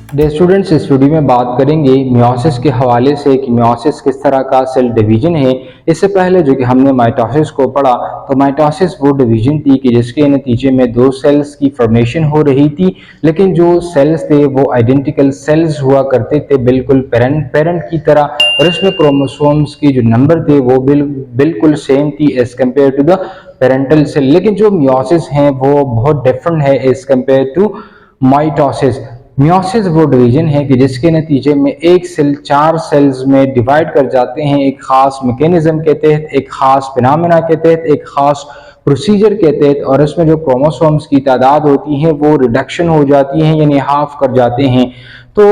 Day students, इस video में बात करेंगे मियोसिस के हवाले से कि मियोसिस किस तरह का सेल डिवीजन है। इससे पहले जो कि हमने माइटोसिस को पढ़ा, तो माइटोसिस वो डिवीजन थी कि जिसके नतीजे में दो सेल्स की फॉर्मेशन हो रही थी, लेकिन जो सेल्स थे वो आइडेंटिकल सेल्स हुआ करते थे, बिल्कुल पेरेंट की तरह, और इसमें क्रोमोसोम्स की जो नंबर थे वो बिल्कुल सेम थी as compare to the parental cell. लेकिन जो मियोसिस हैं वो बहुत डिफरेंट है as compare to mitosis. Meiosis वो डिवीजन है कि जिसके नतीजे में एक सेल चार सेल्स में डिवाइड कर जाते हैं, एक खास मैकेनिज्म के तहत, एक खास फिनोमेना के तहत, एक खास प्रोसीजर के तहत, और इसमें जो क्रोमोसोम्स की तादाद होती है वो रिडक्शन हो जाती है, यानी हाफ कर जाते हैं। तो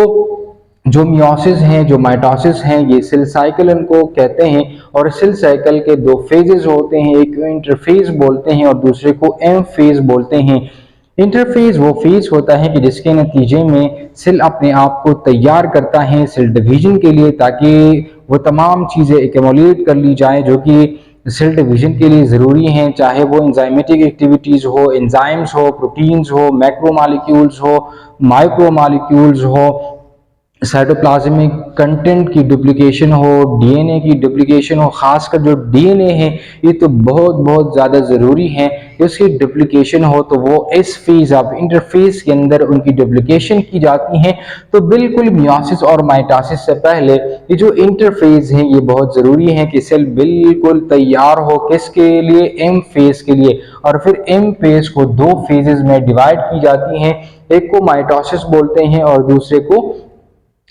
जो मियोसिस हैं, जो माइटोसिस हैं, ये सेल साइकिल इनको कहते हैं। और सेल साइकिल के दो फेजेस होते हैं, एक को इंटरफेज बोलते हैं और दूसरे को एम फेज बोलते हैं। इंटरफेज वो फेज होता है कि जिसके नतीजे में सेल अपने आप को तैयार करता है सेल डिवीजन के लिए, ताकि वो तमाम चीज़ें एक्यूमुलेट कर ली जाए जो कि सेल डिवीजन के लिए ज़रूरी हैं, चाहे वो एंजाइमेटिक एक्टिविटीज़ हो, एंजाइम्स हो, प्रोटीन्स हो, मैक्रोमॉलिक्यूल्स हो, माइक्रोमॉलिक्यूल्स हो, साइटोप्लाज्मिक कंटेंट की डुप्लीकेशन हो, डीएनए की डुप्लीकेशन हो। खासकर जो डीएनए है ये तो बहुत बहुत ज़्यादा ज़रूरी है कि उसकी डुप्लीकेशन हो, तो वो इस फेज ऑफ इंटरफेस के अंदर उनकी डुप्लीकेशन की जाती है। तो बिल्कुल मियोसिस और माइटोसिस से पहले ये जो इंटरफेज है ये बहुत ज़रूरी है कि सेल बिल्कुल तैयार हो, किसके लिए, एम फेज के लिए। और फिर एम फेज को दो फेजेस में डिवाइड की जाती हैं, एक को माइटोसिस बोलते हैं और दूसरे को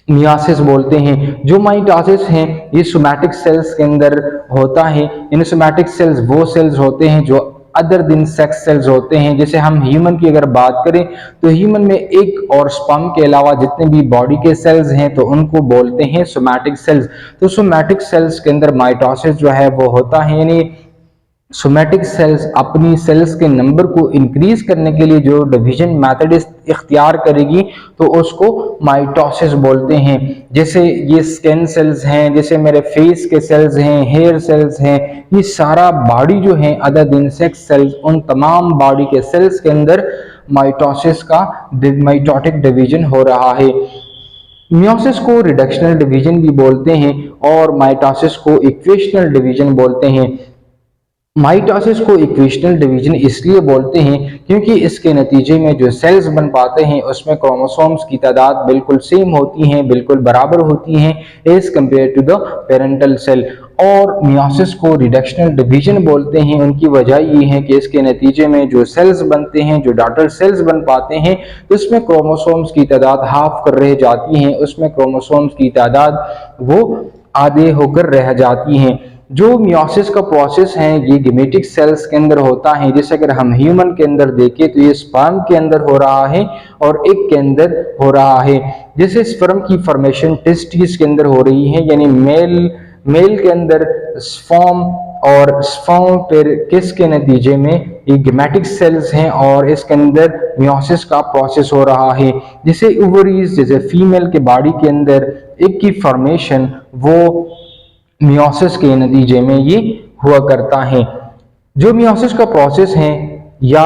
मियोसिस बोलते हैं। जो माइटोसिस हैं ये सोमैटिक सेल्स के अंदर होता है। इन सोमैटिक सेल्स वो सेल्स होते हैं जो अदर दिन सेक्स सेल्स होते हैं। जैसे हम ह्यूमन की अगर बात करें तो ह्यूमन में एक और स्पर्म के अलावा जितने भी बॉडी के सेल्स हैं तो उनको बोलते हैं सोमैटिक सेल्स। तो सोमैटिक सेल्स के अंदर माइटोसिस जो है वो होता है, यानी सोमैटिक सेल्स अपनी सेल्स के नंबर को इंक्रीज करने के लिए जो डिवीजन मेथड इख्तियार करेगी तो उसको माइटोसिस बोलते हैं। जैसे ये स्किन सेल्स हैं, जैसे मेरे फेस के सेल्स हैं, हेयर सेल्स हैं, ये सारा बॉडी जो है अदर देन सेक्स सेल्स, उन तमाम बॉडी के सेल्स के अंदर माइटोसिस का माइटोटिक डिवीजन हो रहा है। मियोसिस को रिडक्शनल डिवीजन भी बोलते हैं और माइटोसिस को इक्वेशनल डिवीजन बोलते हैं। माइटोसिस को इक्वेशनल डिवीजन इसलिए बोलते हैं क्योंकि इसके नतीजे में जो सेल्स बन पाते हैं उसमें क्रोमोसोम्स की तादाद बिल्कुल सेम होती हैं, बिल्कुल बराबर होती हैं as compare to the parental cell. और मियोसिस को रिडक्शनल डिवीजन बोलते हैं, उनकी वजह ये है कि इसके नतीजे में जो सेल्स बनते हैं, जो डॉटर सेल्स बन पाते हैं, तो उसमें क्रोमोसोम्स की तादाद हाफ कर रह जाती हैं, उसमें क्रोमोसोम्स की तादाद वो आधे होकर रह जाती हैं। जो मियोसिस का प्रोसेस है ये गेमेटिक सेल्स के अंदर होता है। जैसे अगर हम ह्यूमन के अंदर देखें तो ये स्पर्म के अंदर हो रहा है और एग के अंदर हो रहा है। जैसे स्पर्म की फॉर्मेशन टेस्टिस के अंदर हो रही है, यानी मेल के अंदर स्पर्म, और स्पर्म फिर किसके नतीजे में ये गेमेटिक सेल्स हैं और इसके अंदर मियोसिस का प्रोसेस हो रहा है। जैसे ओवरीज, जैसे फीमेल के बॉडी के अंदर एग की फॉर्मेशन वो मियोसिस के नतीजे में ये हुआ करता है। जो मियोसिस का प्रोसेस है या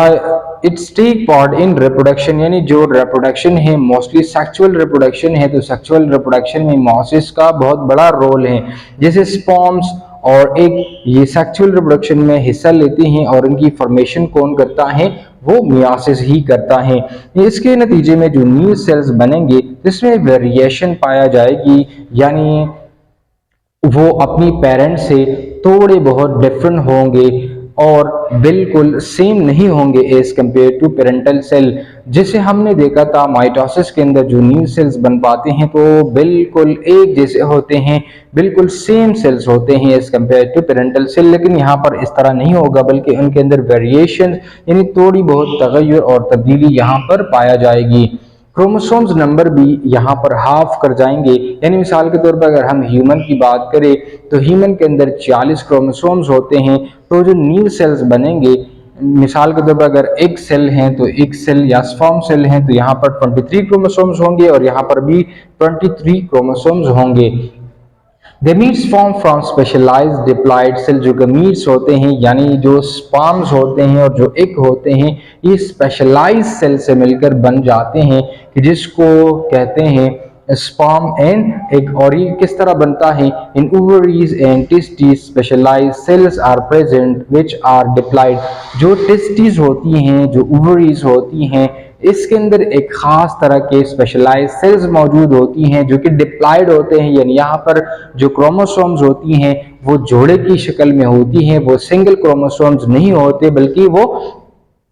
its take part in reproduction, यानी जो रिप्रोडक्शन है मोस्टली सेक्सुअल रिप्रोडक्शन है, तो सेक्सुअल रिप्रोडक्शन में मियोसिस का बहुत बड़ा रोल है। जैसे स्पर्म्स और एग ये सेक्सुअल रिप्रोडक्शन में हिस्सा लेते हैं और इनकी फॉर्मेशन कौन करता है, वो मियोसिस ही करता है। इसके नतीजे में जो न्यू सेल्स बनेंगे जिसमें वेरिएशन पाया जाएगी, यानी वो अपनी पेरेंट से थोड़े बहुत डिफरेंट होंगे और बिल्कुल सेम नहीं होंगे as compare to parental cell. जिसे हमने देखा था माइटोसिस के अंदर जो न्यू सेल्स बन पाते हैं तो बिल्कुल एक जैसे होते हैं, बिल्कुल सेम सेल्स होते हैं as compare to parental cell. लेकिन यहाँ पर इस तरह नहीं होगा, बल्कि उनके अंदर वेरिएशन यानी थोड़ी बहुत तगय्युर और तब्दीली यहाँ पर पाया जाएगी। क्रोमोसोम्स नंबर भी यहाँ पर हाफ कर जाएंगे, यानी मिसाल के तौर पर अगर हम ह्यूमन की बात करें तो ह्यूमन के अंदर 40 क्रोमोसोम्स होते हैं। तो जो न्यू सेल्स बनेंगे, मिसाल के तौर पर अगर एक सेल है तो एक सेल या स्पर्म सेल है तो यहाँ पर 23 क्रोमोसोम्स होंगे और यहाँ पर भी 23 क्रोमोसोम्स होंगे। Gametes form from specialised diploid cell. जो गमीट्स होते हैं यानी जो स्पर्म्स होते हैं और जो एग होते हैं, ये स्पेशलाइज्ड सेल से मिलकर बन जाते हैं कि जिसको कहते हैं स्पर्म एंड एग। और ये किस तरह बनता है? In ovaries and testis specialised cells are present which are diploid. जो टेस्टिस होती हैं, जो ओवरीज होती हैं, इसके अंदर एक खास तरह के स्पेशलाइज्ड सेल्स मौजूद होती हैं जो कि डिप्लॉइड होते हैं, यानी यहाँ पर जो क्रोमोसोम्स होती हैं वो जोड़े की शक्ल में होती हैं, वो सिंगल क्रोमोसोम्स नहीं होते बल्कि वो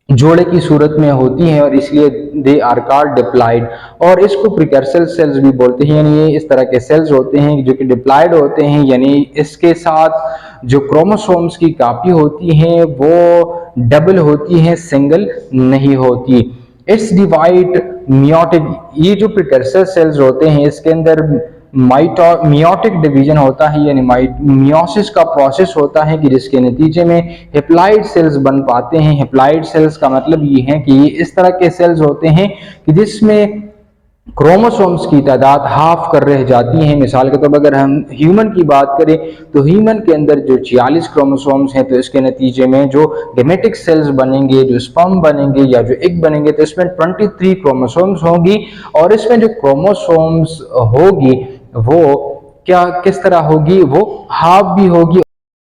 जोड़े की सूरत में होती हैं, और इसलिए दे आर कॉल्ड डिप्लॉइड। और इसको प्रिकर्सर सेल्स भी बोलते हैं, यानी ये इस तरह के सेल्स होते हैं जो कि डिप्लॉइड होते हैं, यानी इसके साथ जो क्रोमोसोम्स की कॉपी होती हैं वो डबल होती हैं, सिंगल नहीं होती। It's divide meiotic. ये जो प्रिकर्सर सेल्स होते हैं इसके अंदर मियोटिक डिवीजन होता है, यानी मियोसिस का प्रोसेस होता है कि जिसके नतीजे में हेप्लॉइड सेल्स बन पाते हैं। हेप्लॉइड सेल्स का मतलब ये है कि ये इस तरह के सेल्स होते हैं कि जिसमें क्रोमोसोम्स की तादाद हाफ कर रह जाती है। मिसाल के तौर पर अगर हम ह्यूमन की बात करें तो ह्यूमन के अंदर जो 46 क्रोमोसोम्स हैं, तो इसके नतीजे में जो गेमेटिक सेल्स बनेंगे, जो स्पर्म बनेंगे या जो एग बनेंगे, तो इसमें 23 क्रोमोसोम्स होंगी। और इसमें जो क्रोमोसोम्स होगी वो क्या किस तरह होगी? वो हाफ भी होगी,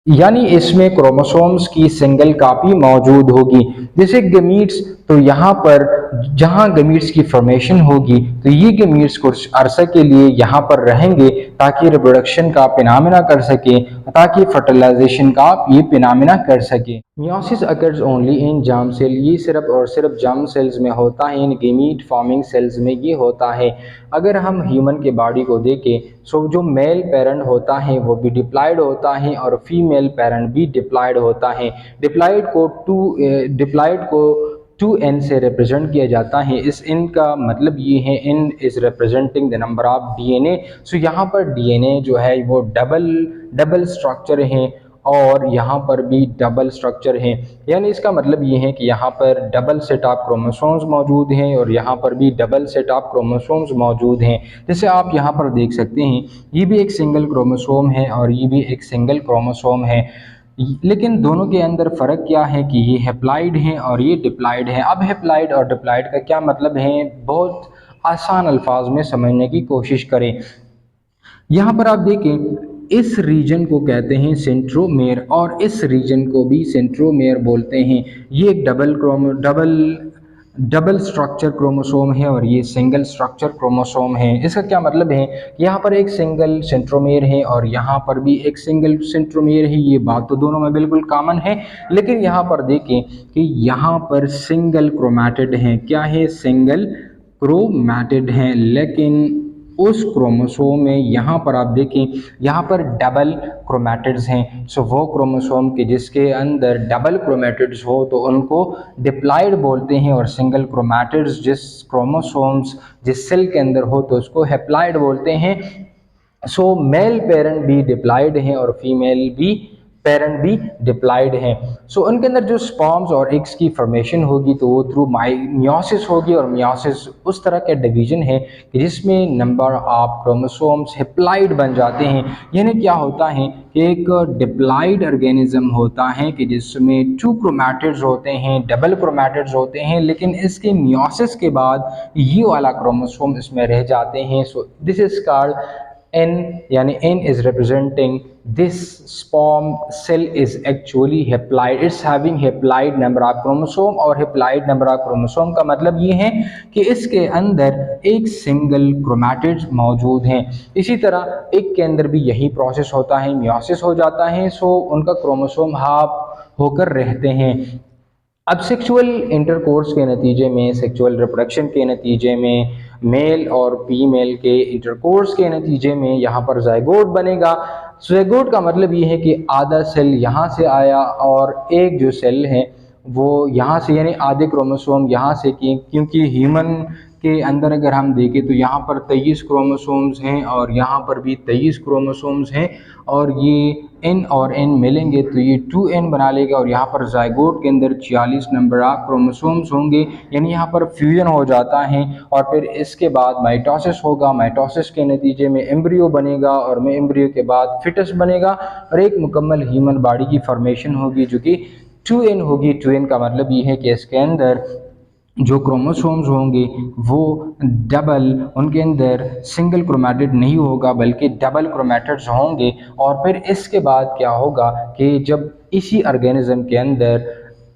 यानी इसमें क्रोमोसोम्स की सिंगल कॉपी मौजूद होगी। जैसे गमीट्स, तो यहाँ पर जहाँ गमीट्स की फॉर्मेशन होगी तो ये गमीट्स कुछ अरसे के लिए यहाँ पर रहेंगे ताकि रिप्रोडक्शन का फिनोमेना कर सके, ताकि फर्टिलाइजेशन का ये फिनोमेना कर सके। Meiosis occurs only in germ cell. ये सिर्फ और सिर्फ जर्म सेल्स में होता है, इन गमीट फॉर्मिंग सेल्स में ये होता है। अगर हम ह्यूमन के बॉडी को देखें सो जो मेल पेरेंट होता है वो भी डिप्लॉइड होता है और फीमेल पेरेंट भी डिप्लॉइड होता है। डिप्लॉइड को 2n से रिप्रेजेंट किया जाता है। इस n का मतलब ये है n is representing the number of DNA. So यहाँ पर डीएनए जो है वो डबल स्ट्रक्चर है और यहाँ पर भी डबल स्ट्रक्चर है, यानी इसका मतलब ये है कि यहाँ पर डबल सेट ऑफ क्रोमोसोम्स मौजूद हैं और यहाँ पर भी डबल सेट ऑफ क्रोमोसोम्स मौजूद हैं। जैसे आप यहाँ पर देख सकते हैं ये भी एक सिंगल क्रोमोसोम है और ये भी एक सिंगल क्रोमोसोम है, लेकिन दोनों के अंदर फ़र्क क्या है कि ये हेप्लॉइड हैं और ये डिप्लॉइड है। अब हेप्लॉइड और डिप्लॉइड का क्या मतलब है, बहुत आसान अल्फाज में समझने की कोशिश करें। यहाँ पर आप देखें इस रीजन को कहते हैं सेंट्रोमेयर और इस रीजन को भी सेंट्रोमेयर बोलते हैं। ये एक डबल स्ट्रक्चर क्रोमोसोम है और ये सिंगल स्ट्रक्चर क्रोमोसोम है। इसका क्या मतलब है कि यहाँ पर एक सिंगल सेंट्रोमेयर है और यहाँ पर भी एक सिंगल सेंट्रोमेयर है। ये बात तो दोनों में बिल्कुल कॉमन है, लेकिन यहाँ पर देखें कि यहाँ पर सिंगल क्रोमैटिड है। क्या है? सिंगल क्रोमैटिड है, लेकिन उस क्रोमोसोम में यहाँ पर आप देखें यहाँ पर डबल क्रोमैटिड्स हैं। सो वो क्रोमोसोम के जिसके अंदर डबल क्रोमैटिड्स हो तो उनको डिप्लॉइड बोलते हैं, और सिंगल क्रोमैटिड्स जिस सेल के अंदर हो तो उसको हेप्लॉइड बोलते हैं। सो मेल पेरेंट भी डिप्लॉइड हैं और फीमेल भी पेरेंट भी डिप्लॉइड हैं। सो उनके अंदर जो स्पर्म्स और एग्स की फॉर्मेशन होगी तो वो थ्रू मियोसिस होगी, और मियोसिस उस तरह का डिवीजन है कि जिसमें नंबर ऑफ क्रोमोसोम्स हेप्लॉइड बन जाते हैं। यानी क्या होता है कि एक डिप्लॉइड ऑर्गेनिज्म होता है कि जिसमें 2 क्रोमैटिड्स होते हैं, डबल क्रोमैटिड्स होते हैं, लेकिन इसके मियोसिस के बाद ये वाला क्रोमोसोम इसमें रह जाते हैं। So this is called N, यानी N is representing this sperm cell is actually haploid. It's having haploid number of chromosome, और haploid number of chromosome का मतलब ये है कि इसके अंदर एक सिंगल क्रोमैटिड मौजूद हैं। इसी तरह एक के अंदर भी यही प्रोसेस होता है, मियोसिस हो जाता है, सो उनका क्रोमोसोम हाफ होकर रहते हैं। अब सेक्सुअल इंटरकोर्स के नतीजे में, सेक्सुअल रिप्रोडक्शन के नतीजे में, मेल और फीमेल के इंटरकोर्स के नतीजे में यहाँ पर ज़ायगोट बनेगा। ज़ायगोट का मतलब ये है कि आधा सेल यहाँ से आया और एक जो सेल है वो यहाँ से, यानी आधे क्रोमोसोम यहाँ से, क्योंकि ह्यूमन के अंदर अगर हम देखें तो यहाँ पर 23 क्रोमोसोम्स हैं और यहाँ पर भी 23 क्रोमोसोम्स हैं, और ये n और n मिलेंगे तो ये 2n बना लेगा, और यहाँ पर जाइगोट के अंदर 46 नंबर ऑफ क्रोमोसोम्स होंगे, यानी यहाँ पर फ्यूजन हो जाता है। और फिर इसके बाद माइटोसिस होगा, माइटोसिस के नतीजे में एम्ब्रियो बनेगा, और एम्ब्रियो के बाद फिटस बनेगा, और एक मुकम्मल ह्यूमन बॉडी की फॉर्मेशन होगी जो कि 2n होगी। 2n का मतलब ये है कि इसके अंदर जो क्रोमोसोम्स होंगे वो डबल, उनके अंदर सिंगल क्रोमैटिड नहीं होगा बल्कि डबल क्रोमैटिड्स होंगे। और फिर इसके बाद क्या होगा कि जब इसी ऑर्गेनिज्म के अंदर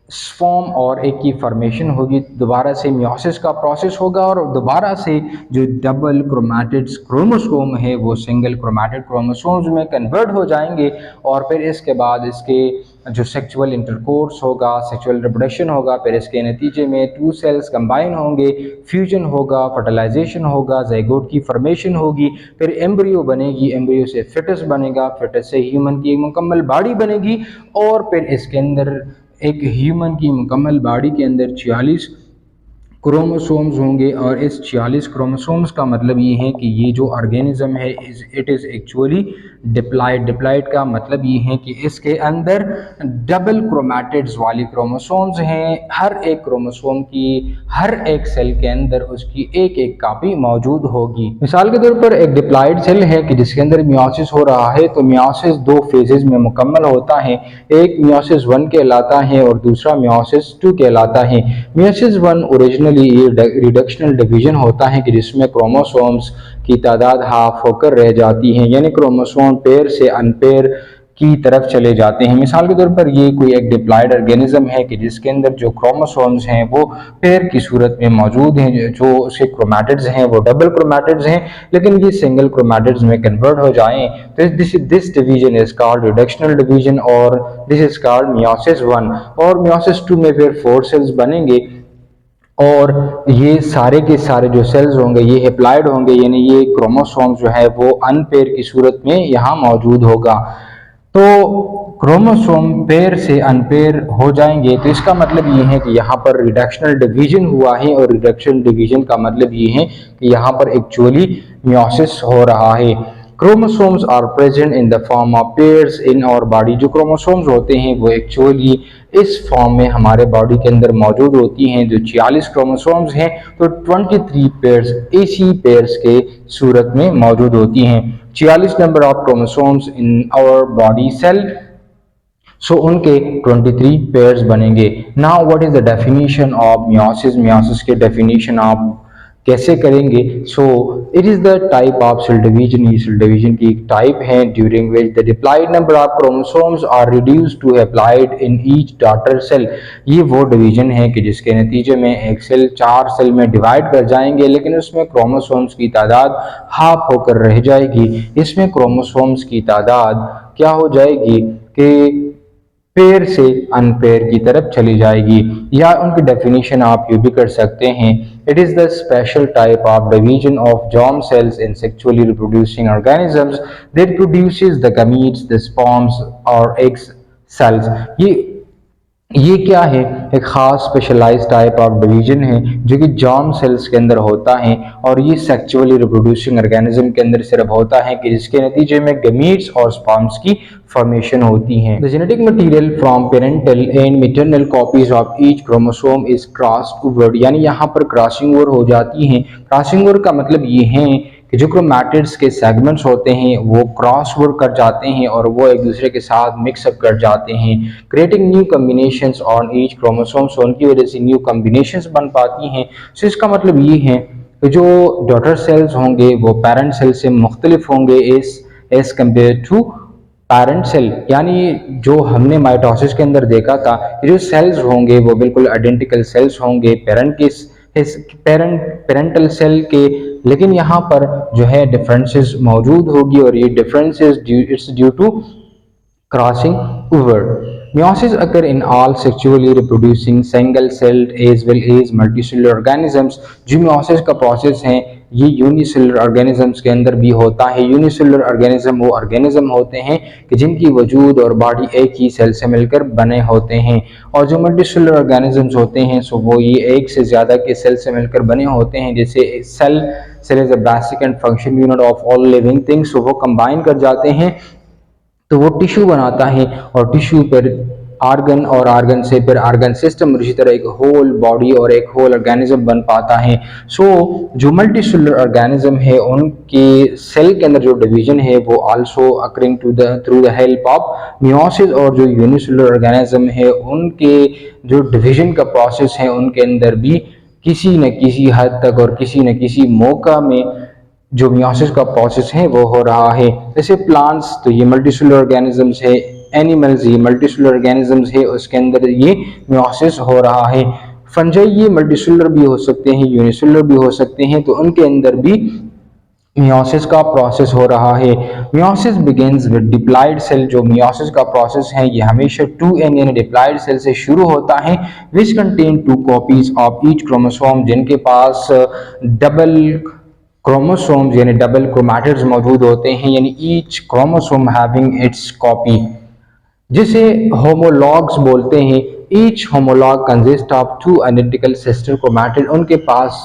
स्पर्म और एग की फॉर्मेशन होगी, दोबारा से मियोसिस का प्रोसेस होगा, और दोबारा से जो डबल क्रोमैटिड्स क्रोमोसोम है वो सिंगल क्रोमैटिड क्रोमोसोम्स में कन्वर्ट हो जाएंगे। और फिर इसके बाद इसके जो सेक्सुअल इंटरकोर्स होगा, सेक्सुअल रिप्रोडक्शन होगा, फिर इसके नतीजे में 2 सेल्स कंबाइन होंगे, फ्यूजन होगा, फर्टिलाइजेशन होगा, ज़ाइगोट की फॉर्मेशन होगी, फिर एम्ब्रियो बनेगी, एम्ब्रियो से फिटस बनेगा, फिटस से ह्यूमन की मुकम्मल बॉडी बनेगी, और फिर इसके अंदर एक ह्यूमन की मुकम्मल बॉडी के अंदर 46 क्रोमोसोम्स होंगे। और इस 46 क्रोमोसोम्स का मतलब ये है कि ये जो ऑर्गेनिज्म है it is actually diploid. Diploid का मतलब ये है कि इसके अंदर डबल क्रोमैटिड्स वाली क्रोमोसोम्स हैं। हर एक क्रोमोसोम की हर एक सेल के अंदर उसकी एक एक कापी मौजूद होगी। मिसाल के तौर पर एक डिप्लॉइड सेल है कि जिसके अंदर मियोसिस हो रहा है, तो मियोसिस 2 फेजेज में मुकम्मल होता है। एक मियोसिस 1 कहलाता है और दूसरा मियोसिस 2 कहलाता है। मियोसिस 1 ओरिजिनली ये रिडक्शनल डिवीजन होता है कि जिसमें क्रोमोसोम्स की तादाद हाफ होकर रह जाती है, यानी क्रोमोसोम पेयर से अनपेयर की तरफ चले जाते हैं। मिसाल के तौर पर ये कोई एक डिप्लॉइड ऑर्गेनिज्म है कि जिसके अंदर जो क्रोमोसोम्स हैं वो पेयर की सूरत में मौजूद हैं, जो उसके क्रोमैटिड्स हैं वो डबल क्रोमैटिड्स हैं, लेकिन ये सिंगल क्रोमैटिड्स में कन्वर्ट हो जाएं तो this division is called reductional division, और दिस इज कॉल्ड मियोसिस 1। और मियोसिस 2 में फिर 4 सेल्स बनेंगे, और ये सारे के सारे जो सेल्स होंगे ये हैप्लॉइड होंगे, यानी ये क्रोमोसोम जो है वो अनपेयर की सूरत में यहाँ मौजूद होगा। तो क्रोमोसोम पेयर से अनपेयर हो जाएंगे, तो इसका मतलब ये है कि यहाँ पर रिडक्शनल डिवीजन हुआ है, और रिडक्शनल डिवीजन का मतलब ये है कि यहाँ पर एक्चुअली मियोसिस हो रहा है। Chromosomes are present in the form of pairs in our body. जो क्रोमोसोम्स होते हैं वो एक्चुअली इस फॉर्म में हमारे बॉडी के अंदर मौजूद होती हैं। जो 46 क्रोमोसोम्स हैं तो 23 पेयर्स इसी पेयर्स के सूरत में मौजूद होती हैं। 46 number of chromosomes in our body cell, so उनके 23 पेयर्स बनेंगे। Now what is the definition of meiosis? Meiosis के डेफिनेशन आप कैसे करेंगे? So it is the type of cell division. ये सेल डिवीजन की एक टाइप है during which the diploid number of chromosomes are reduced to haploid in each daughter cell. ये वो डिवीजन है कि जिसके नतीजे में एक सेल 4 सेल में डिवाइड कर जाएंगे, लेकिन उसमें क्रोमोसोम्स की तादाद हाफ होकर रह जाएगी। इसमें क्रोमोसोम्स की तादाद क्या हो जाएगी कि पेयर से अनपेयर की तरफ चली जाएगी। या उनकी डेफिनेशन आप ये भी कर सकते हैं, it is the special type of division of germ cells in sexually reproducing organisms that produces the gametes, the sperms और eggs cells। ये क्या है? एक ख़ास स्पेशलाइज्ड टाइप ऑफ डिवीजन है जो कि जॉर्म सेल्स के अंदर होता है, और ये सेक्सुअली रिप्रोड्यूसिंग ऑर्गेनिज्म के अंदर सिर्फ होता है कि जिसके नतीजे में गमीट्स और स्पर्म्स की फॉर्मेशन होती है। The genetic material from parental and maternal copies of each chromosome is crossed over, यानी यहाँ पर क्रॉसिंग ओवर हो जाती है। क्रॉसिंग ओवर का मतलब ये है कि जो क्रोमैटिड्स के सेगमेंट्स होते हैं वो क्रॉस ओवर कर जाते हैं और वो एक दूसरे के साथ मिक्सअप कर जाते हैं, creating new combinations on each chromosome. So उनकी वजह से न्यू कॉम्बिनेशंस बन पाती हैं। सो इसका मतलब ये है कि जो डॉटर सेल्स होंगे वो पेरेंट सेल से मुख्तलिफ होंगे as compare to parent cell. यानी जो हमने माइटोसिस के अंदर देखा था, जो सेल्स होंगे वो बिल्कुल आइडेंटिकल सेल्स होंगे पेरेंटल सेल के, लेकिन यहाँ पर जो है डिफरेंसेस मौजूद होगी, और ये differences its due to crossing over. Meiosis occur in all sexually reproducing single-celled as well as multicellular organisms। जो meiosis का प्रोसेस है ये यूनिसेलुलर ऑर्गेनिजम्स के अंदर भी होता है। यूनिसेलुलर ऑर्गेनिज्म वो ऑर्गेनिज्म होते हैं कि जिनकी वजूद और बॉडी एक ही सेल से मिलकर बने होते हैं, और जो मल्टीसेलुलर ऑर्गेनिजम्स होते हैं सो वो ये एक से ज़्यादा के सेल से मिलकर बने होते हैं। जैसे cell is a basic and function unit of all living things, तो वो कंबाइन कर जाते हैं तो वो टिश्यू बनाता है, और टिश्यू पर आर्गन, और आर्गन से फिर आर्गन सिस्टम, और इसी तरह एक होल बॉडी और एक होल ऑर्गेनिज्म बन पाता है। जो मल्टीसेलुलर ऑर्गेनिज्म है उनके सेल के अंदर जो डिवीजन है वो also occurring through the help of meiosis, और जो यूनिसेलुलर ऑर्गेनिज्म है उनके जो डिवीजन का प्रोसेस है उनके अंदर भी किसी न किसी हद तक और किसी न किसी मौका में जो मियोसिस का प्रोसेस है वो हो रहा है। जैसे प्लांट्स तो ये मल्टीसेलुलर ऑर्गेनिजम्स है, एनिमल्स ये मल्टीसेलुलर ऑर्गेनिजम्स है, उसके अंदर ये मियोसिस हो रहा है। फंजाई ये मल्टीसेलुलर भी हो सकते हैं, यूनिसेलुलर भी हो सकते हैं, तो उनके अंदर भी मियोसिस का प्रोसेस हो रहा है। Meiosis begins with diploid cell, जो मियोसिस का प्रोसेस है ये हमेशा 2n यानी डिप्लॉइड सेल से शुरू होता है, which contain 2 copies of each chromosome, जिनके पास डबल क्रोमोसोम्स यानी डबल क्रोमैटिड्स मौजूद होते हैं, यानी each chromosome having its copy, जिसे होमोलॉग्स बोलते हैं। Each homologue consist of 2 identical sister chromatid, उनके पास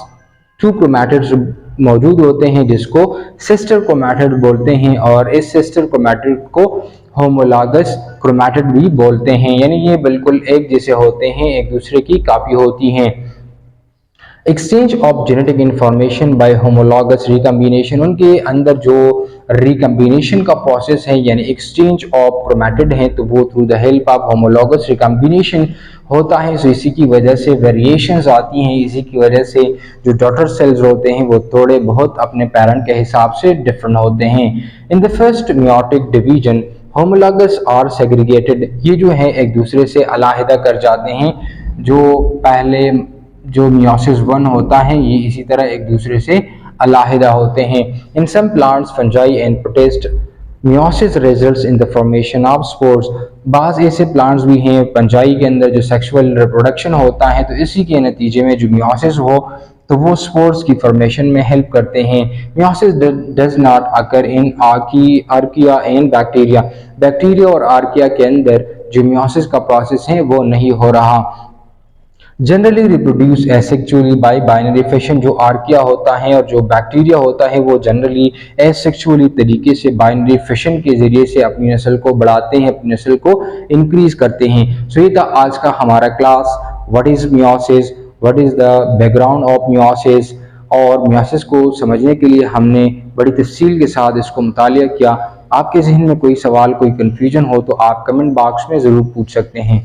2 क्रोमैटिड्स मौजूद होते हैं जिसको सिस्टर क्रोमैटिड बोलते हैं, और इस सिस्टर क्रोमैटिड को होमोलॉगस क्रोमैटिड भी बोलते हैं, यानी ये बिल्कुल एक जैसे होते हैं, एक दूसरे की कॉपी होती हैं। Exchange of genetic information bye homologous recombination, उनके अंदर जो रिकम्बिनेशन का प्रोसेस है यानी एक्सचेंज ऑफ क्रोमैटिड है तो वो through the help of homologous recombination होता है। सो इसी की वजह से वेरिएशंस आती हैं, इसी की वजह से जो डॉटर सेल्स होते हैं वो थोड़े बहुत अपने पेरेंट के हिसाब से डिफरेंट होते हैं। In the first meiotic division homologous are segregated, ये जो है एक दूसरे से अलहदा कर जाते हैं। जो पहले जो मियोसिस 1 होता है ये इसी तरह एक दूसरे से अलहदा होते हैं। In some plants fungi and protist meiosis results in the formation of spores, बाज़ ऐसे प्लांट्स भी हैं फंजाई के अंदर जो सेक्सुअल रिप्रोडक्शन होता है तो इसी के नतीजे में जो मियोसिस हो तो वो स्पोर्स की फॉर्मेशन में हेल्प करते हैं। Meiosis does not occur in archaea and bacteria, bacteria और आर्किया के अंदर जो मियोसिस का प्रोसेस है वो नहीं हो रहा। Generally reproduce asexually bye binary fission, जो आर्किया होता है और जो बैक्टीरिया होता है वो जनरली एसेक्सुअली तरीके से बाइनरी फिशन के जरिए से अपनी नस्ल को बढ़ाते हैं, अपनी नस्ल को इंक्रीज करते हैं। सो ये था आज का हमारा class, what is meiosis, what is the background of meiosis, और मियोसिस को समझने के लिए हमने बड़ी तफसील के साथ इसको मुतालिया किया। आपके जहन में कोई सवाल, कोई कन्फ्यूजन हो तो आप कमेंट बॉक्स में ज़रूर पूछ सकते हैं।